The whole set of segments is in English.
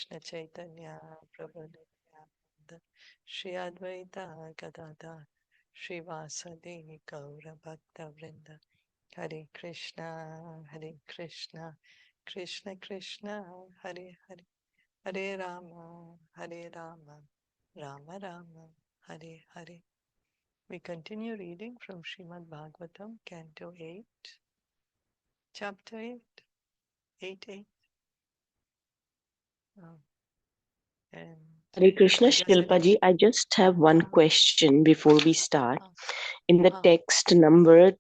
Krishna Chaitanya Prabhu Nityananda Shri Advaita Gadadhar Shri Vasadi Gaura Bhakta Vrinda Hare Krishna Krishna Krishna Hare Hare Hare Rama Rama Rama Hare Hare. We continue reading from Srimad Bhagavatam, Canto 8, Chapter 8, 8. And Hare Krishna, I guess it, Shilpa ji. I just have one question before we start. In the uh, text number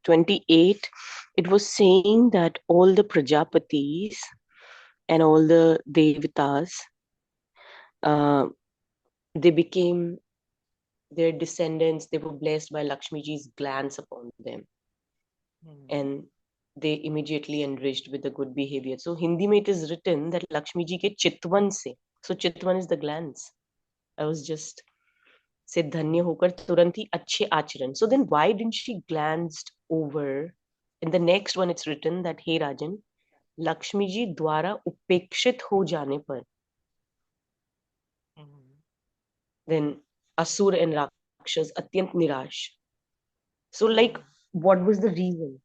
28, it was saying that all the Prajapatis and all the Devatas, they became their descendants, they were blessed by Lakshmi ji's glance upon them. And they immediately enriched with the good behavior. So Hindi mein it is written that Lakshmi ji ke chitwan se. So chitwan is the glance. I was just से धन्य होकर तुरंत ही अच्छे आचरण. So then why didn't she glanced over? In the next one it's written that हे राजन, लक्ष्मी जी द्वारा उपेक्षित हो जाने पर then असुर and rakshas अत्यंत निराश. So like what was the reason?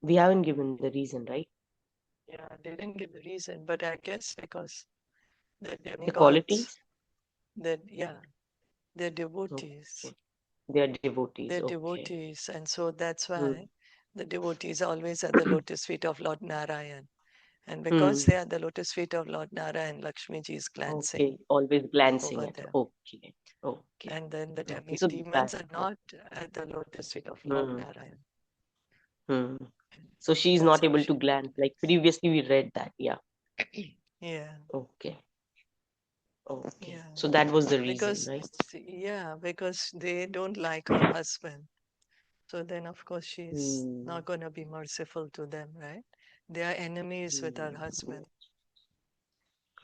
We haven't given the reason, right? Yeah, they didn't give the reason, but I guess because the The demigods, qualities? they're devotees. Okay. They are devotees. They're Okay. devotees, and so that's why the devotees are always at the lotus feet of Lord Narayan. And because they are the lotus feet of Lord Narayan, Lakshmi ji is glancing Okay, always glancing over at. there. Okay. Okay. And then the Okay. So demons that. are not at the lotus feet of Lord Narayan. So she is That's not how able to she glance. Like previously we read that. Yeah. Yeah. Okay. Okay. Yeah. So that was the reason, Because, right? because they don't like her husband. So then, of course, she's not going to be merciful to them, right? They are enemies with her husband.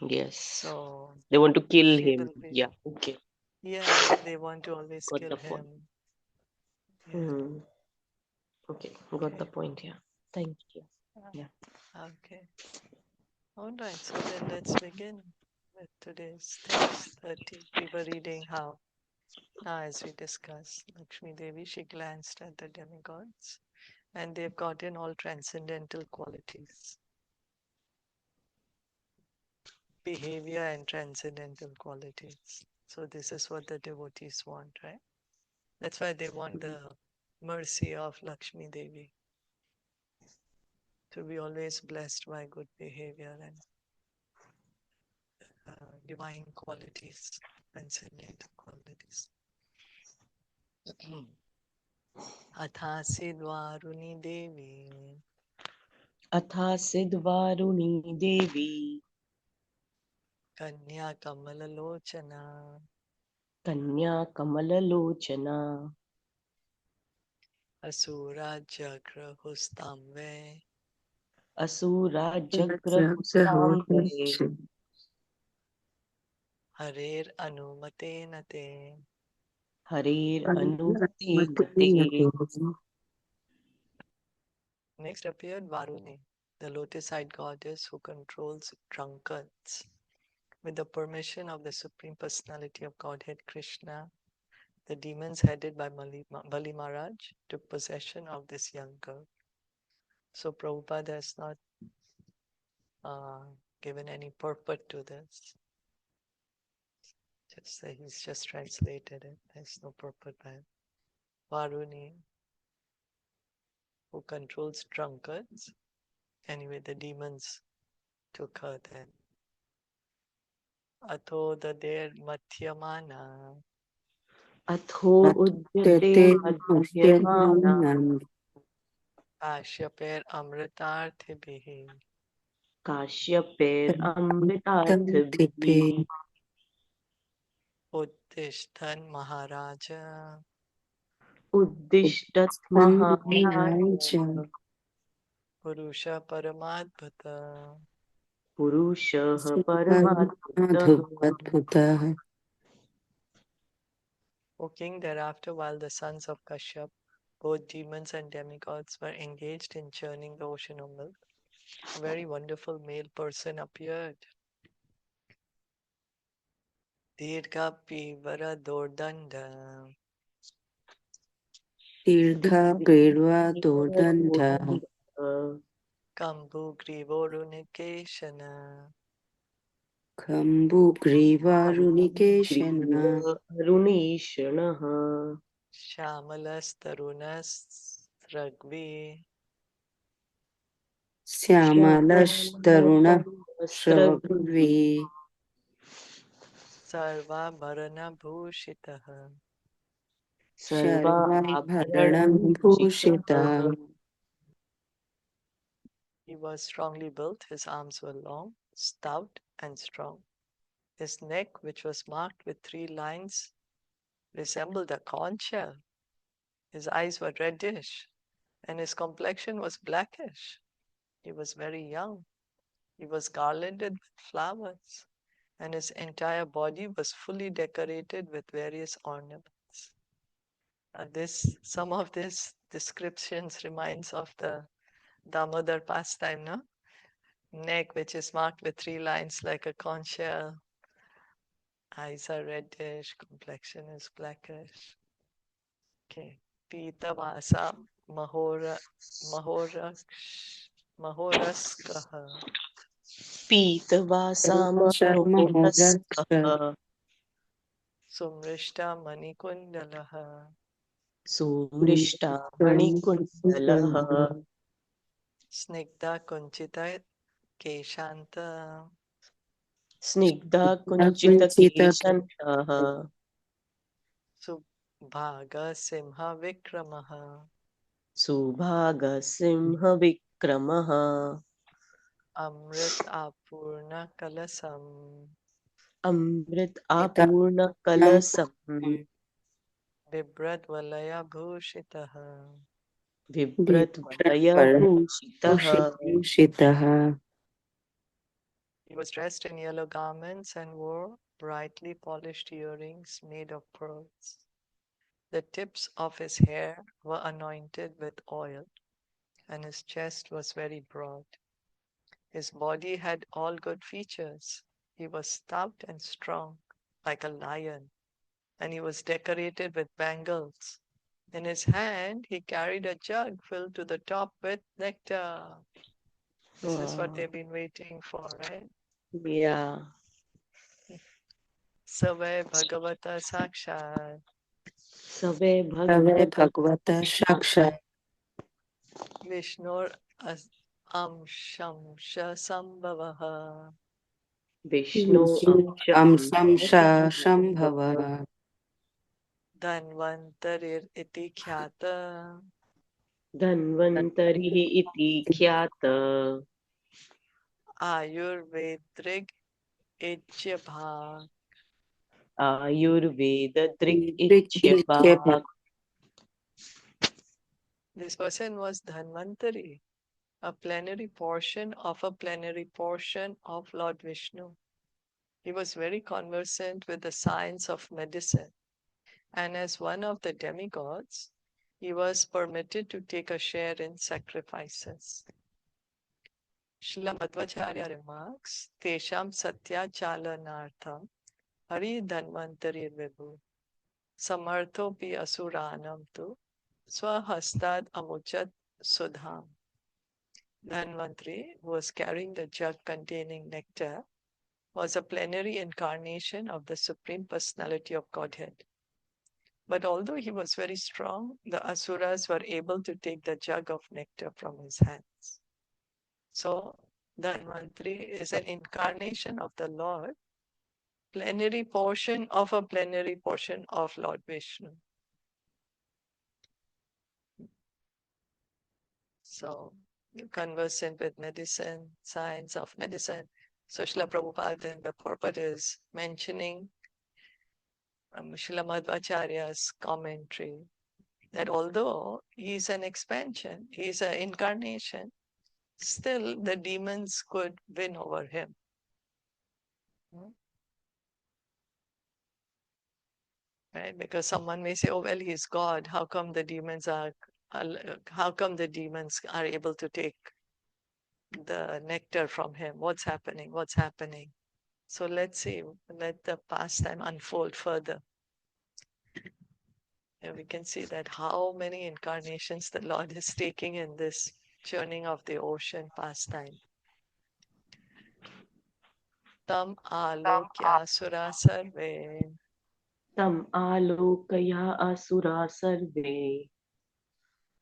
Yes. So They want to kill she him. will be, Yeah. Okay. yeah, they want to always Got kill the point. him. Yeah. Okay. Got the point. Yeah. Thank you. Yeah. Okay. All right. So then let's begin with today's text 30. We were reading how, as we discussed, Lakshmi Devi, she glanced at the demigods and they've gotten all transcendental qualities, behavior and transcendental qualities. So this is what the devotees want, right? That's why they want the mercy of Lakshmi Devi, to be always blessed by good behavior and divine qualities, transcendental qualities. Atha Sidvaruni Devi Atha Sidvaruni Devi Kanya Kamala Lochana Kanya Kamalalochana Asura Jagra Hustamve Asura Jagrahustamve Harer Anumate Nate. Harir Anute. Next appeared Varuni, the lotus-eyed goddess who controls drunkards. With the permission of the Supreme Personality of Godhead Krishna, the demons headed by Bali Maharaj took possession of this young girl. So Prabhupada has not given any purport to this. Just that he's just translated it. There's no purport by it. Varuni, who controls drunkards. Anyway, the demons took her then. Atho dader mathyamana Atho Udyate Madhyamana Ashyaper amritarthibihi Kashyapir Amritarthabhi Uttishtan Maharaja Uddishtat Maharaja Purusha Paramadbhuta. Purushaha Paramadbhutah. O king, thereafter, while the sons of Kashyap, both demons and demigods, were engaged in churning the ocean of milk, a very wonderful male person appeared. Dirgha Pivara Dordanda Dirgha Pirva Dordanda Kambu Grivorunikeshana Kambu Griva Runikeshana Runishanaha Shamalas Tarunas Ragvi Syamalash Taruna Shravagvi Sarva Bharana Bhushitaha. Sarva Sharvai Bharanam Abharanam. Bhushita He was strongly built, his arms were long, stout, and strong. His neck, which was marked with 3 lines, resembled a conch shell. His eyes were reddish, and his complexion was blackish. He was very young. He was garlanded with flowers, and his entire body was fully decorated with various ornaments. Some of these descriptions reminds of the Damodar pastime, no? Neck, which is marked with 3 lines like a conch shell. Eyes are reddish, complexion is blackish. Okay. Pitavasa Mahoraksh Mahoraskaha Pitavasama Sharma Horaksha Moraskaha Sumrishta Manikundalaha Sumrishta Manikundalaha Snigdha Kunchita Keshanta Snigdha Kunchita Akunchita Keshantaha Subhaga Simha Vikramaha Subhaga Simha Vikramaha Amrit Apurna Kalasam Amrit Kita Apurna Nam Kalasam Bibrat Valaya Bhushitaha. Vibrat Vibrat Valaya Bhushitaha. Bhushitaha He was dressed in yellow garments and wore brightly polished earrings made of pearls. The tips of his hair were anointed with oil, and his chest was very broad. His body had all good features. He was stout and strong, like a lion, and he was decorated with bangles. In his hand, he carried a jug filled to the top with nectar. This is what Wow. they've been waiting for, right? Yeah. Savai Bhagavata Sakshat Save Save Bhagavata Bhagavata Shakshat Vishnur Amshamsha Sambhavaha Vishnu Vishnu Amsham Amsamsha Shambhava Dhanvantarir iti khyata Dhanvantarihi iti Khyata Ayurvedrig Ichyabha. Ayurveda Drik Ityabha Ichyabhak. This person was Dhanvantari, a plenary portion of a plenary portion of Lord Vishnu. He was very conversant with the science of medicine, and as one of the demigods, he was permitted to take a share in sacrifices. Srila Madhvacharya remarks, Tesham Satya Chalanartham Hari Dhanvantari Vibhu Samartho pi asuranam tu Swahastad Amuchat Sudham. Dhanvantari, who was carrying the jug containing nectar, was a plenary incarnation of the Supreme Personality of Godhead. But although he was very strong, the asuras were able to take the jug of nectar from his hands. So, Dhanvantari is an incarnation of the Lord, plenary portion of a plenary portion of Lord Vishnu. So, conversant with medicine, science of medicine. So, Srila Prabhupada in the purport is mentioning Srila Madhvacharya's commentary that although he is an expansion, he is an incarnation, still the demons could win over him. Right? Because someone may say, oh, well, he's God. How come the demons are able to take the nectar from him? What's happening? What's happening? So let's see, let the pastime unfold further. And we can see that how many incarnations the Lord is taking in this churning of the ocean pastime. Tam alokya sura sarve Tam alokaya asura sarve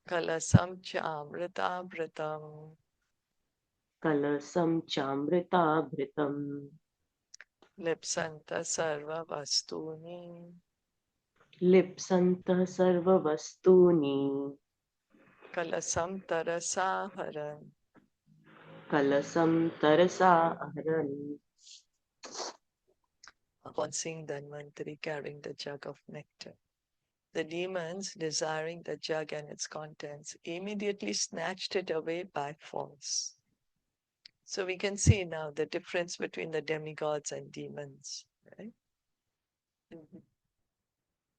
kalasam chamritabritam kalasam chamritabhritam lipsanta sarva vastuni lipsanta sarva vastuni kalasam tarasaharan. kalasam tarasa aharan. Upon seeing Dhanvantari carrying the jug of nectar, the demons, desiring the jug and its contents, immediately snatched it away by force. So we can see now the difference between the demigods and demons, right?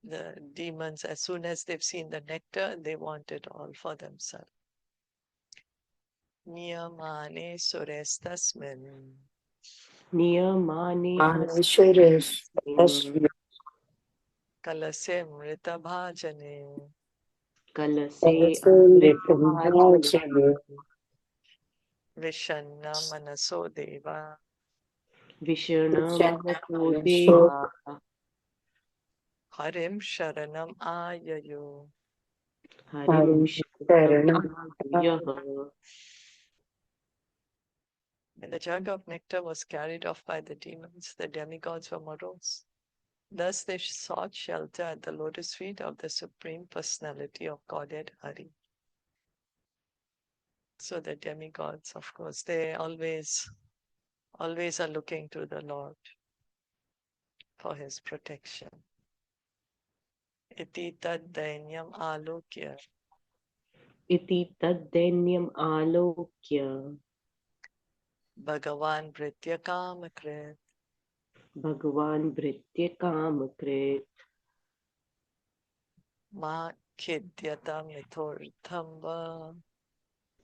The demons, as soon as they've seen the nectar, they want it all for themselves. Niyamane surestasmin Niyamani Suresh. asmin kalase mrita bhajane kalase amrit vishanna manaso deva Vishana Manaso Deva harim sharanam ayayo. Harim Sharanam Ayaha. When the jug of nectar was carried off by the demons, the demigods were morose. Thus they sought shelter at the lotus feet of the Supreme Personality of Godhead Hari. So the demigods, of course, they always are looking to the Lord for his protection. Iti tad dainyam alokya Iti Taddenyam Alokya Bhagavan Bhritya Kamakrit Bhagavan Bhritya Kamakrit Ma Khidyata Mithorthamba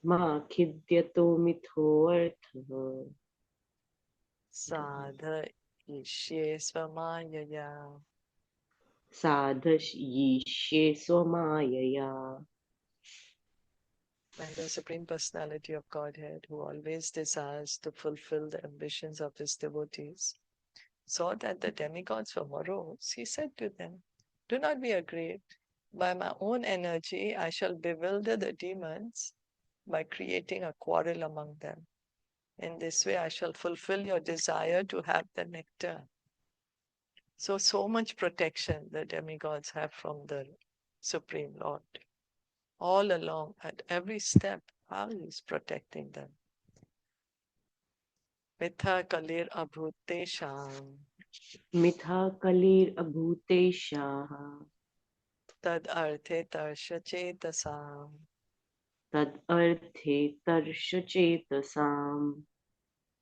Ma Khidyato Mitho Artha Sadha Ishye Svamayaya. Sadhash Yishe Swamayaya. When the Supreme Personality of Godhead, who always desires to fulfill the ambitions of his devotees, saw that the demigods were morose, he said to them, "Do not be aggrieved. By my own energy, I shall bewilder the demons by creating a quarrel among them. In this way, I shall fulfill your desire to have the nectar." So much protection the demigods have from the Supreme Lord. All along, at every step, how he is protecting them. Mitha kalir abhutesham Mitha Kalir Abhuteshaha tad arthe tarsha chetasam Tad Arthe Tarsha Chetasam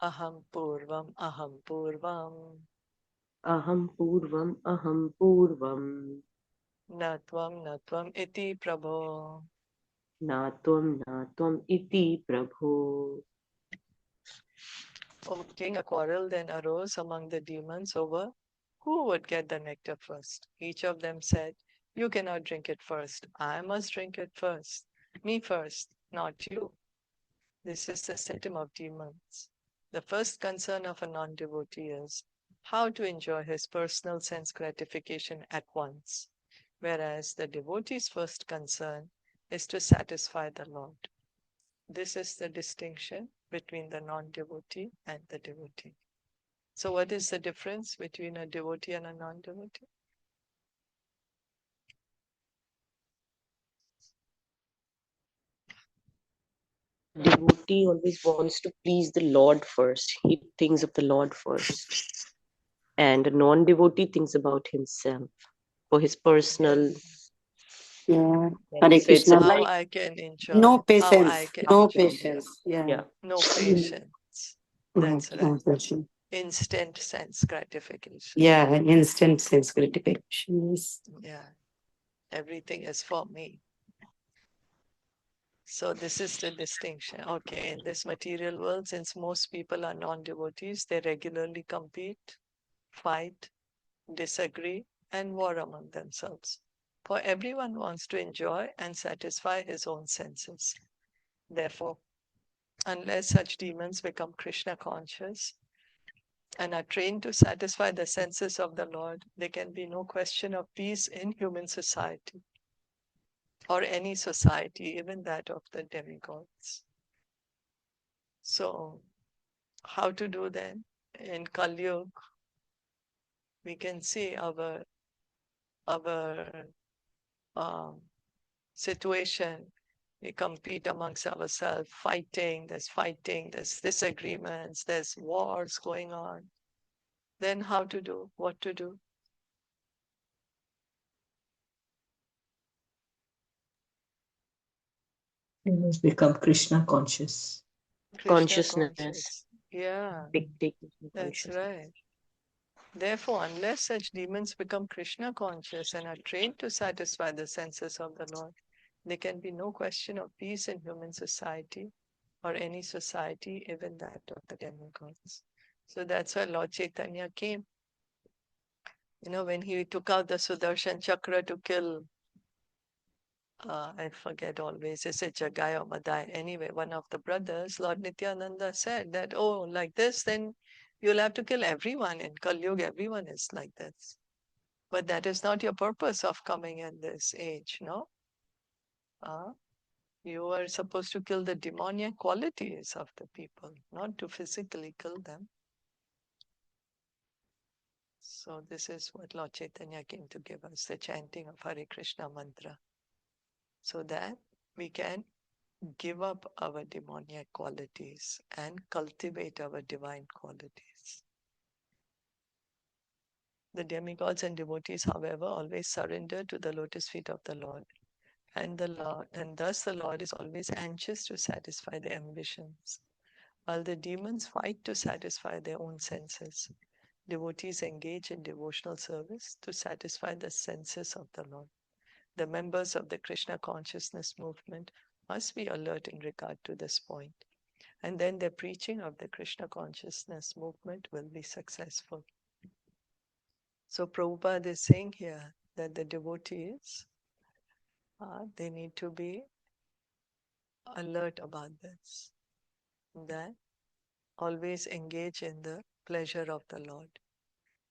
aham purvam aham purvam Aham Purvam natvam iti prabho. Natvam iti Prabho. O king, a quarrel then arose among the demons over who would get the nectar first. Each of them said, "You cannot drink it first. I must drink it first. Me first, not you." This is the system of demons. The first concern of a non-devotee is how to enjoy his personal sense gratification at once, whereas the devotee's first concern is to satisfy the Lord. This is the distinction between the non-devotee and the devotee. So what is the difference between a devotee and a non-devotee? Devotee always wants to please the Lord first. He thinks of the Lord first. And a non-devotee thinks about himself for his personal Yeah. Hare benefits. Krishna. And How Like I can enjoy, no how I patience. can No enjoy. patience. Yeah. yeah, No patience. No, That's no right. patience. Instant sense gratification. Yeah. Instant sense gratification. Yes. Yeah. Everything is for me. So this is the distinction. Okay, in this material world, since most people are non-devotees, they regularly compete, fight, disagree, and war among themselves. For everyone wants to enjoy and satisfy his own senses. Therefore, unless such demons become Krishna conscious and are trained to satisfy the senses of the Lord, there can be no question of peace in human society or any society, even that of the demigods. So, how to do then? In Kali Yuga, we can see our situation. We compete amongst ourselves, fighting, there's disagreements, there's wars going on. Then how to do? What to do? We must become Krishna conscious. Krishna Consciousness. conscious. Yeah, Take that's right. Therefore, unless such demons become Krishna conscious and are trained to satisfy the senses of the Lord, there can be no question of peace in human society or any society, even that of the demigods. So that's why Lord Chaitanya came. You know, when he took out the Sudarshan Chakra to kill, I forget always, is it Jagai or Madai? Anyway, one of the brothers, Lord Nityananda said that, oh, like this, then you'll have to kill everyone. In Kali Yuga, everyone is like this. But that is not your purpose of coming in this age, no? You are supposed to kill the demoniac qualities of the people, not to physically kill them. So this is what Lord Chaitanya came to give us, the chanting of Hare Krishna mantra, so that we can give up our demoniac qualities and cultivate our divine qualities. The demigods and devotees, however, always surrender to the lotus feet of the Lord. And thus the Lord is always anxious to satisfy their ambitions. While the demons fight to satisfy their own senses, devotees engage in devotional service to satisfy the senses of the Lord. The members of the Krishna consciousness movement must be alert in regard to this point, and then the preaching of the Krishna consciousness movement will be successful. So Prabhupada is saying here that the devotees, they need to be alert about this, that always engage in the pleasure of the Lord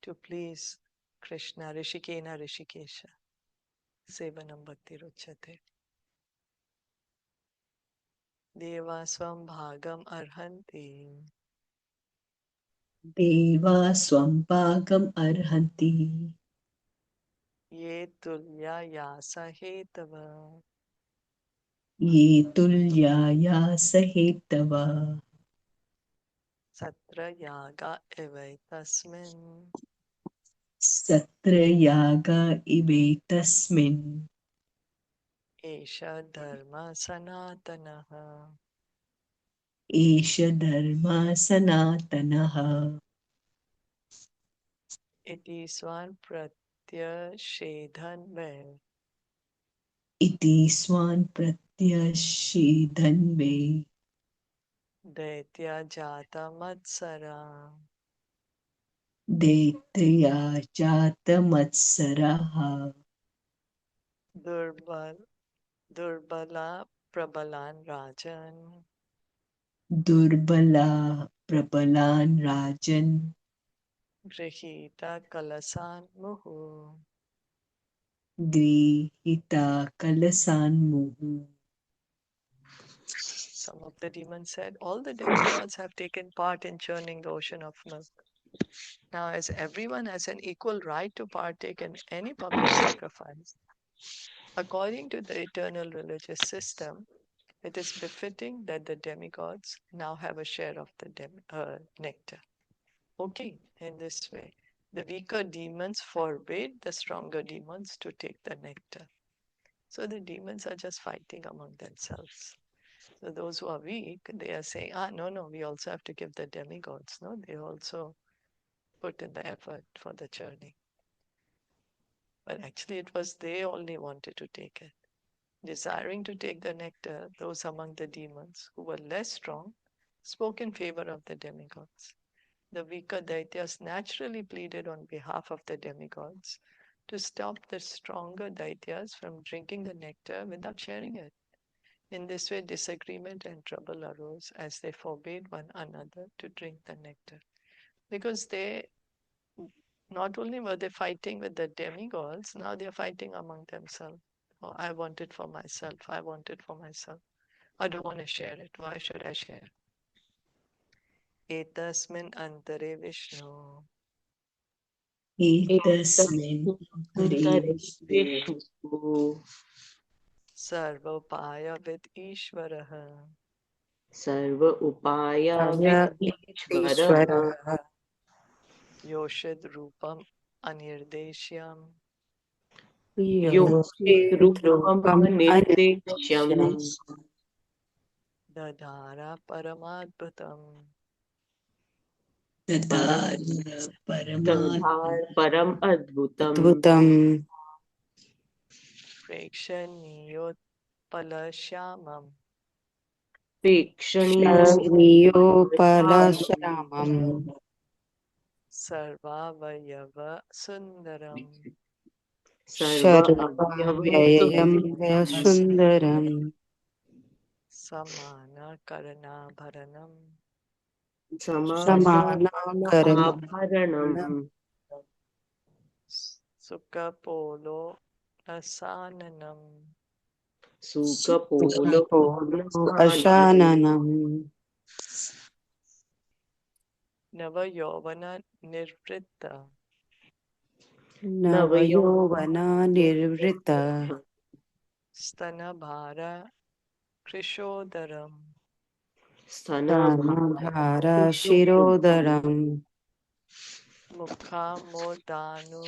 to please Krishna, Rishikena Rishikesha, Sevanam Bhakti Ruchyate. Deva Swam Bhagam Arhanti Deva Swampagam Arhanti Ye Tulya Yasa Hetava Ye Tulyaya Sahetava Satra Yaga Evai Tasmin Satrayaga Ivetasmin Esha Dharma Sanatanaha. Esha Dharma Sanatanaha Iti Swan Pratyashedhan Ve Iti Swan Pratyashidhanve Daitya Jata Matsara Daitya Jata Matsaraha Durbal Durbala Prabalan Rajan Durbala Prabalan Rajan Grihita Kalasan Muhu. Grihita Kalasan Muhu. Some of the demons said, all the demigods have taken part in churning the ocean of milk. Now, as everyone has an equal right to partake in any public sacrifice, according to the eternal religious system, it is befitting that the demigods now have a share of the nectar. Okay, in this way, the weaker demons forbid the stronger demons to take the nectar. So the demons are just fighting among themselves. So those who are weak, they are saying, no, we also have to give the demigods. No, they also put in the effort for the churning. But actually, it was they only wanted to take it. Desiring to take the nectar, those among the demons who were less strong spoke in favor of the demigods. The weaker Daityas naturally pleaded on behalf of the demigods to stop the stronger Daityas from drinking the nectar without sharing it. In this way, disagreement and trouble arose as they forbade one another to drink the nectar. Because they not only were they fighting with the demigods, now they are fighting among themselves. Oh, I want it for myself. I want it for myself. I don't want to share it. Why should I share? Etasmin antare Vishnu. एतस्मिन् Antare Vishnu Vishnu Sarvopaya vid Ishvaraha. Sarva Upaya Aya Vidishvaraha Ishvara Yoshid Rupam Anirdeshyam. Yochit Rupam Yochidrupam Nirdeshyam Anirishyam Dadhara Paramadbhutam. ददार Tadhar परमात्म Param Adbhutam Advutam Prekshanyot Palashyamam. Pekshaniyo Shagniyopalashamam Sarvavayava Sundaram. Sarva Avyava Sharvavyayam Sundara Vayasundaram Samana Karanabharanam. Samana Samanam Abharanam Sukapolo Asananam. Sukapolo Polo Nasanam Ashananam Navayovana Nirvritta. Navayovana Nirvrita Stanabhara Krishodaram. Tanadhara Shirodaram Mukhamodanu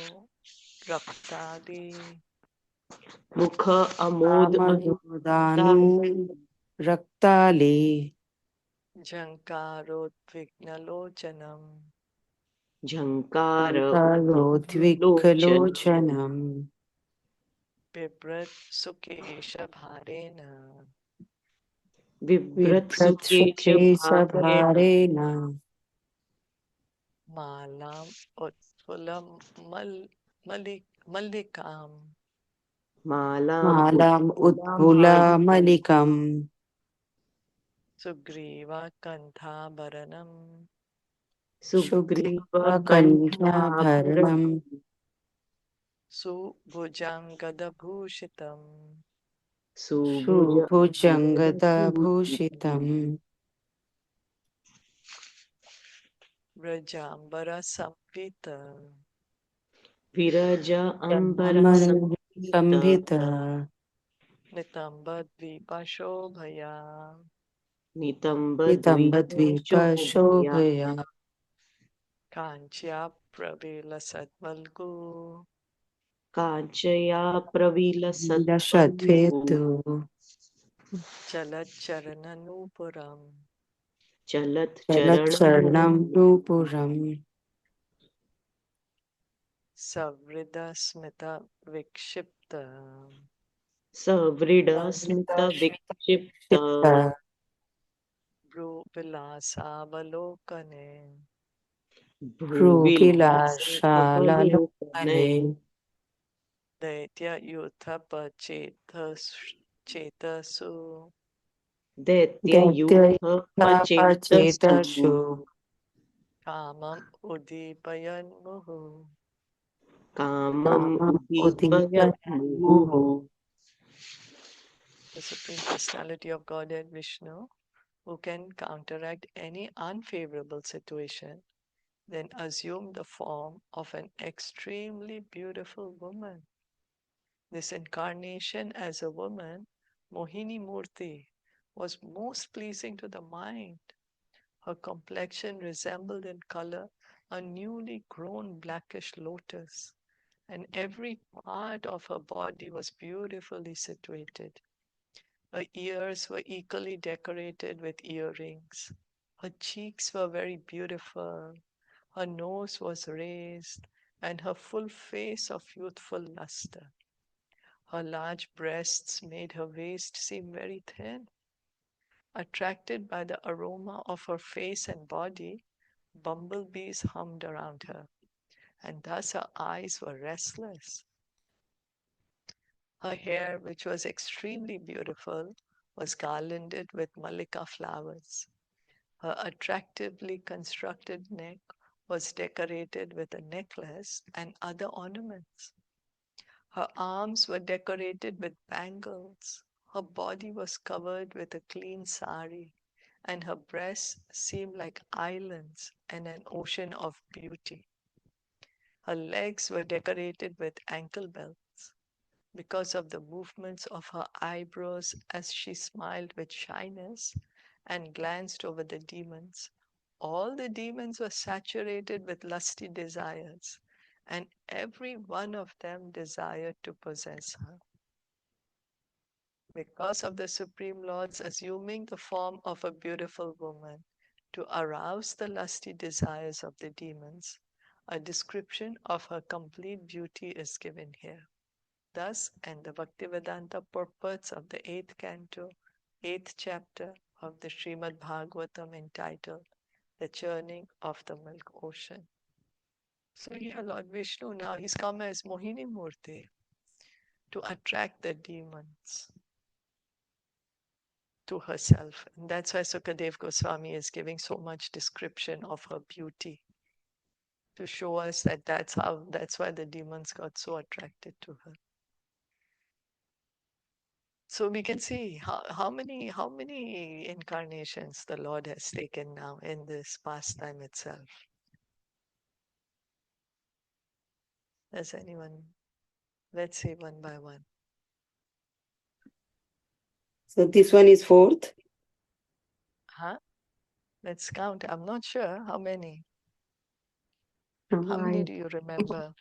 Raktadi. Mukha Amod Amadodanu Raktali Jankarodvignalochanam. Jhankara Udviglochan Karodvikkalochanam Bibrat Sukesha Bharena. Vibrat Sukesha Vibhratsukesa Bharena Bharena Malam Utfulam Malikam. Malam Malam Utpula Udbula Malikam Sugriva Kanthabaranam. Sugriva Shugriva Kantha Kanthabharanam Bharanam Subhujangadabhushitam. Subhuja Shubhujangada Bhushitam Bhushitam Rajambara Samvita. Viraja Ambara Amara Samhita Sambhita Nitamba Dvipa Shobhaya. Nitamba Dvipa Nitambadvipa Shobhaya Shobhaya Kanchya Pravila Satvalgu. Kanchaya Pravila Satvalgu Lashatvetu Chalat Charananupuram. Chalat Chalacharnam Charanam Nupuram Savrida Smita Vikshipta. Savrida Smita Vikshipta Shita Bru Vilasa Valokane. Bhuvilasa Rupilashala Avalokane Lokane Daitya Yuthapa Chetasu. Daitya Daitya Yutha Pachetasu Pachetashu Kamam Udipayan Muhu. Kamam Namam Udipaya Udita Muhu The Supreme Personality of Godhead Vishnu, who can counteract any unfavorable situation, then assume the form of an extremely beautiful woman. This incarnation as a woman, Mohini Murti, was most pleasing to the mind. Her complexion resembled in color a newly grown blackish lotus, and every part of her body was beautifully situated. Her ears were equally decorated with earrings. Her cheeks were very beautiful. Her nose was raised, and her full face of youthful luster. Her large breasts made her waist seem very thin. Attracted by the aroma of her face and body, bumblebees hummed around her, and thus her eyes were restless. Her hair, which was extremely beautiful, was garlanded with mallika flowers. Her attractively constructed neck was decorated with a necklace and other ornaments. Her arms were decorated with bangles. Her body was covered with a clean sari, and her breasts seemed like islands and an ocean of beauty. Her legs were decorated with ankle belts. Because of the movements of her eyebrows as she smiled with shyness and glanced over the demons, all the demons were saturated with lusty desires, and every one of them desired to possess her. Because of the Supreme Lord's assuming the form of a beautiful woman to arouse the lusty desires of the demons, a description of her complete beauty is given here. Thus, and the Bhaktivedanta purports of the 8th canto, 8th chapter of the Srimad Bhagavatam entitled The Churning of the Milk Ocean. So here Lord Vishnu, now he's come as Mohini Murti to attract the demons to herself. And that's why Sukadev Goswami is giving so much description of her beauty to show us that that's why the demons got so attracted to her. So we can see how many incarnations the Lord has taken now in this pastime itself. Does anyone? Let's see one by one. So this one is fourth. Huh? Let's count. I'm not sure how many. Oh, How many do you remember?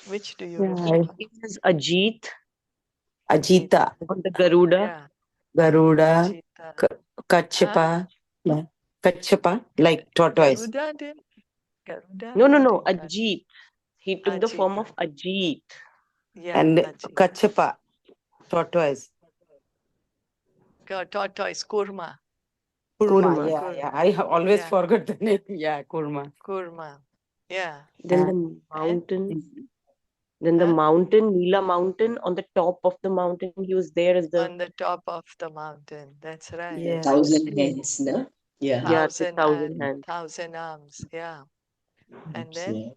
Which do you Yeah, remember? It is Ajit Ajita, on the Garuda. Yeah, Garuda, Ajita. Huh? Kachapa, Kachapa, like tortoise. Garuda didn't. Garuda No, not incarnate. Ajit. He took the form of Ajita. Ajit. Yeah, And Ajita. Kachapa, tortoise. Tortoise, Kurma. Kurma, Kurma. yeah. I have always Yeah, forgot the name. Yeah, Kurma. Kurma. Yeah. Then the And? mountain. Then the Huh? mountain, Nila mountain, on the top of the mountain, he was there as the On the top of the mountain. That's right. Yeah. 1,000 hands, no? Yeah. yeah, the 1,000 thousand hands. 1,000 arms. Yeah. And Yeah. then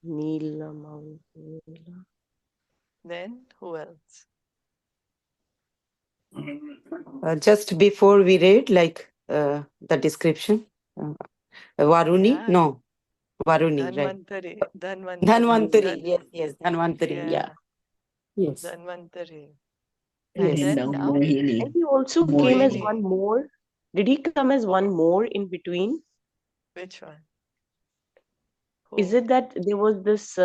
Nila mountain. Nila. who else? Just before we read, like the description, Varuni, Yeah. no, Varuni, right? Dhanvantari. Dhanvantari, yes, Dhanvantari, yeah. Yes, Dhanvantari. And And yes. then then now now Mohini. And he also came as one Mohini. more. Did he come as one more in between? Which one? Is Who? it that there was this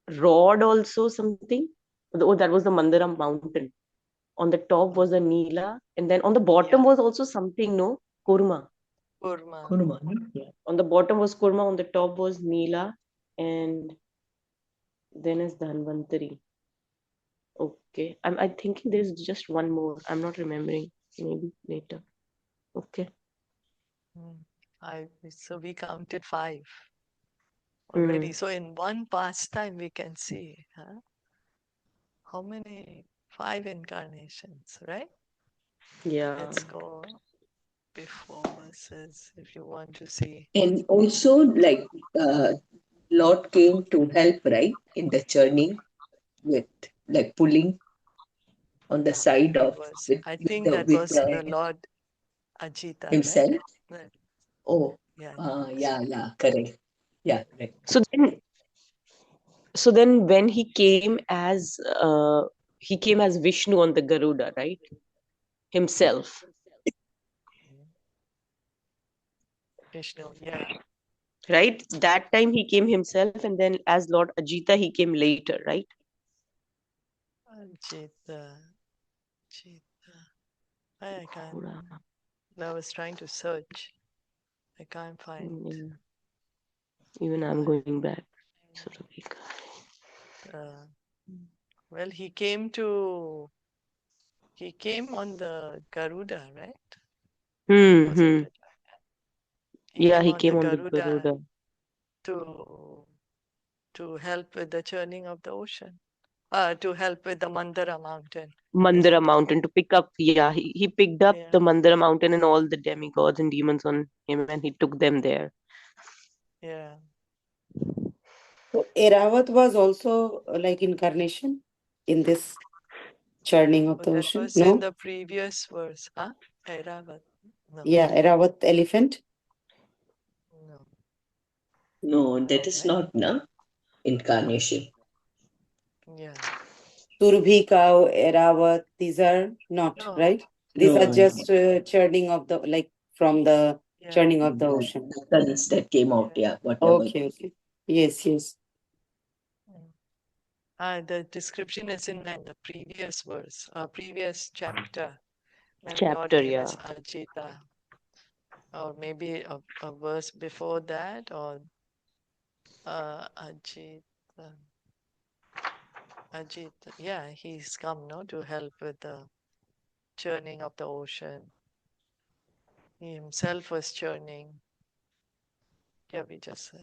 rod also something? Oh, that was the Mandaram mountain. On the top was the Nila, and then on the bottom was also something, no? Kurma. Kurma. Kurma, no? Yeah. On the bottom was Kurma, on the top was Nila, and then is Dhanvantari. Okay. I'm thinking there's just one more. I'm not remembering. Maybe later. Okay. So we counted 5 already. Mm. So in one pastime we can see how many? 5 incarnations, right? Yeah. Let's go before verses if you want to see. And also, like, Lord came to help, right? In the churning with, like, pulling on the side of, I think that with was the the Lord Ajita, right? himself. Right. Oh, Yeah. yeah, correct. Yeah, right. So then when he came as Vishnu on the Garuda, right? Himself. Vishnu, yeah. Right? That time he came himself, and then as Lord Ajita he came later, right? Ajita. I can't. I was trying to search. I can't find. Even I'm going back. Well, he came on the Garuda, right? Wasn't it? Yeah, he on came the on the Garuda Garuda. to help with the churning of the ocean, to help with the Mandara mountain. Mandara mountain to pick up. Yeah, he picked up Yeah. the Mandara mountain and all the demigods and demons on him, and he took them there. Yeah. So Eravat was also like incarnation in this churning of the That ocean. was No? in the previous verse. Huh? Airavat. No. Yeah, Eravat elephant. No. No, that No, is right? not na incarnation. Yeah. Surabhi cow, Eravat, these are not, No. right? These No, are just churning of the, like from the Yeah. churning of the ocean. the currents that came out, yeah, whatever. Okay, okay. Yes, yes. The description is in the previous verse, previous chapter, when Lord Chapter, gave yeah. us Ajita, or maybe a verse before that, or Ajita. Ajita, yeah, he's come, no, to help with the churning of the ocean. He himself was churning. Yeah, we just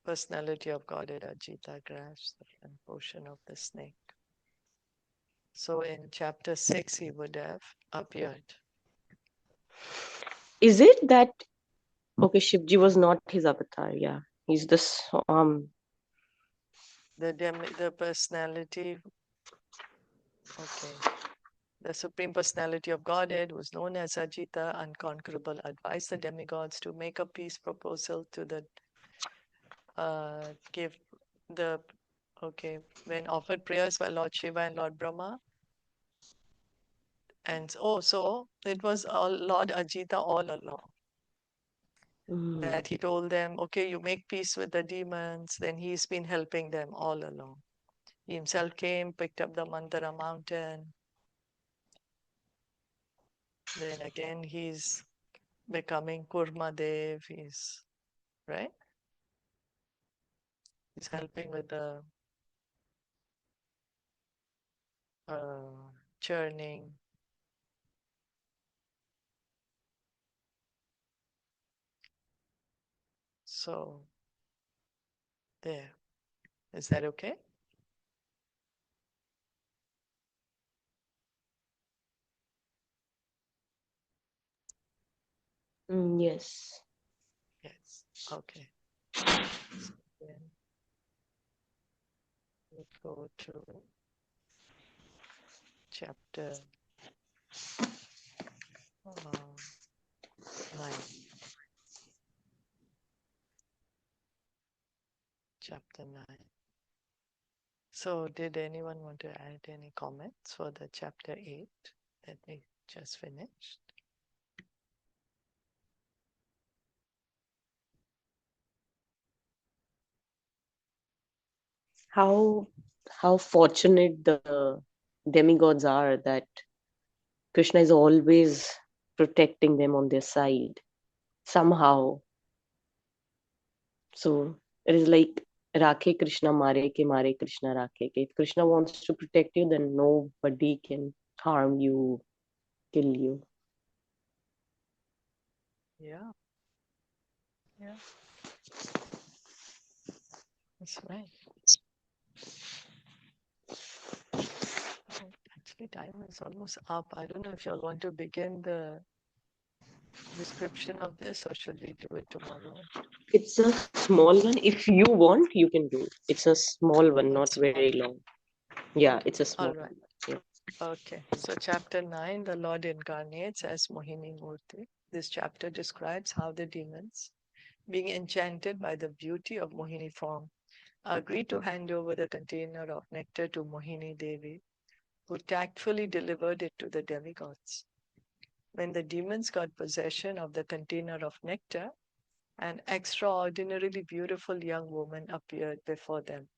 personality of Godhead Ajita grasps the front portion of the snake. So in chapter 6, he would have appeared. Is it that okay? Shivji was not his avatar. Yeah, he's this The personality, okay. The Supreme Personality of Godhead, who is known as Ajita, unconquerable, advised the demigods to make a peace proposal to the give the when offered prayers by Lord Shiva and Lord Brahma. And so it was Lord Ajita all along. That he told them, okay, you make peace with the demons, then he's been helping them all along. He himself came, picked up the Mandara mountain. Then again, he's becoming Kurma Dev. He's, right? He's helping with the churning. So, there. Is that okay? yes. Yes. Okay. So then we go to chapter 9. Chapter 9. So, did anyone want to add any comments for the chapter 8 that we just finished? How fortunate the demigods are that Krishna is always protecting them on their side somehow. So it is like Rakhe Krishna Mare Krishna Rakhe. If Krishna wants to protect you, then nobody can harm you, kill you. Yeah. Yeah. That's right. Actually, time is almost up. I don't know if you all want to begin the description of this, or should we do it tomorrow? It's a small one. If you want, you can do. It's a small one, not very long. Yeah, it's a small All right. one. Yeah. Okay. So, chapter 9, the Lord incarnates as Mohini Murti. This chapter describes how the demons, being enchanted by the beauty of Mohini form, agreed to hand over the container of nectar to Mohini Devi, who tactfully delivered it to the demigods. When the demons got possession of the container of nectar, an extraordinarily beautiful young woman appeared before them.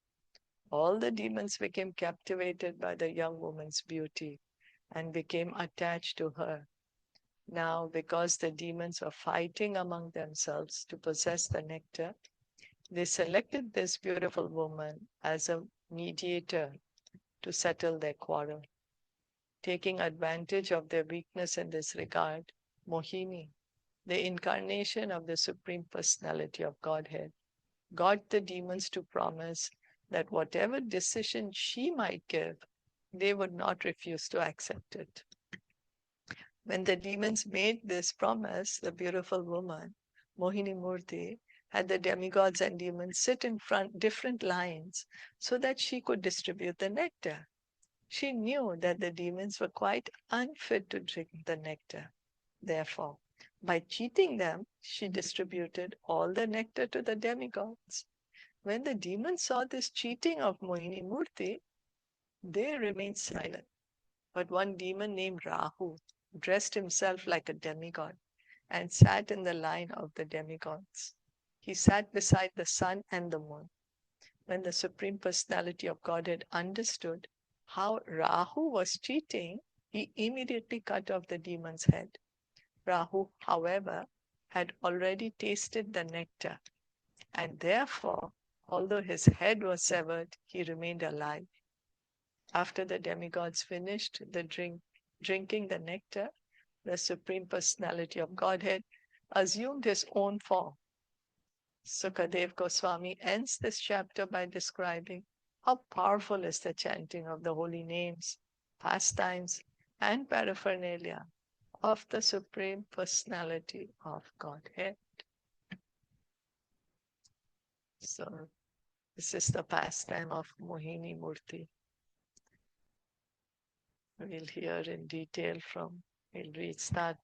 All the demons became captivated by the young woman's beauty and became attached to her. Now, because the demons were fighting among themselves to possess the nectar, They selected this beautiful woman as a mediator to settle their quarrel. Taking advantage of their weakness in this regard, Mohini, the incarnation of the Supreme Personality of Godhead, got the demons to promise that whatever decision she might give, they would not refuse to accept it. When the demons made this promise, the beautiful woman, Mohini Murti, had the demigods and demons sit in front different lines so that she could distribute the nectar. She knew that the demons were quite unfit to drink the nectar. Therefore, by cheating them, she distributed all the nectar to the demigods. When the demons saw this cheating of Mohini Murti, they remained silent. But one demon named Rahu dressed himself like a demigod and sat in the line of the demigods. He sat beside the sun and the moon. When the Supreme Personality of Godhead understood how Rahu was cheating, he immediately cut off the demon's head. Rahu, however, had already tasted the nectar, and therefore, although his head was severed, he remained alive. After the demigods finished drinking the nectar, the Supreme Personality of Godhead assumed his own form. Sukadev Goswami ends this chapter by describing how powerful is the chanting of the holy names, pastimes, and paraphernalia of the Supreme Personality of Godhead. So, this is the pastime of Mohini Murti. We'll hear in detail we'll read that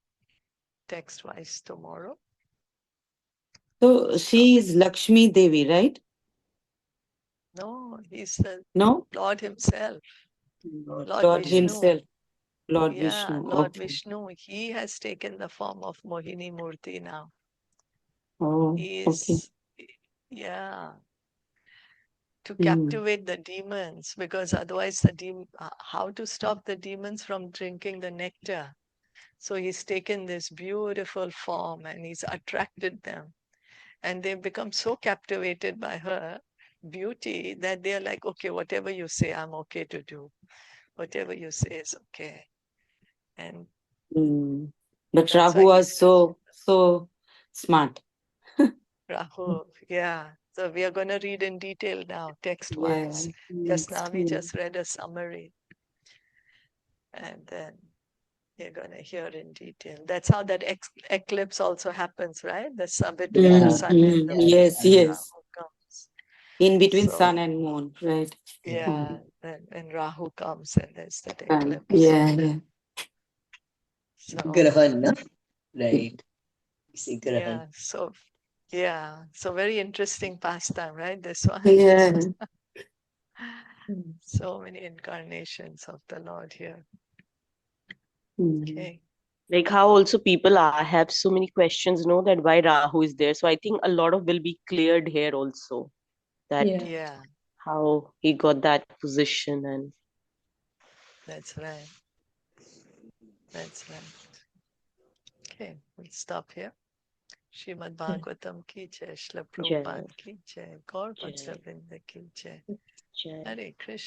text-wise tomorrow. So she is Lakshmi Devi, right? No, he's the No? Lord himself. Lord. Lord Vishnu. himself. Lord Yeah, Vishnu. Lord Okay. Vishnu. He has taken the form of Mohini Murti now. Oh, He okay. is, yeah, to Mm. captivate the demons, because otherwise how to stop the demons from drinking the nectar? So he's taken this beautiful form and he's attracted them. And they've become so captivated by her beauty that they're like, okay, whatever you say, I'm okay to do. Whatever you say is okay. And Mm. But that's Rahu why was so smart. Rahu, yeah. So we are going to read in detail now, text-wise. Just now we just read a summary. And then you're going to hear in detail. That's how that eclipse also happens, right? Between the Yeah, sun and the moon. Yes, yes. Rahu comes. In between sun So, and moon, right? yeah, and Rahu comes and there's that Sun. eclipse. Yeah. So, Grahan, no? Right. You say Grahan. so very interesting pastime, right? This one. Yeah. So many incarnations of the Lord here. Mm. Okay. Like how also people have so many questions, that why Rahu is there. So I think a lot of will be cleared here also. That Yeah. Yeah, how he got that position and that's right. That's right. Okay, we'll stop here. Srimad Bhagavatam ki jai, Shla Jai, Prabhupada ki jai, Gaur Jai, Bhadravinda ki jai. Jai. Hare Krishna.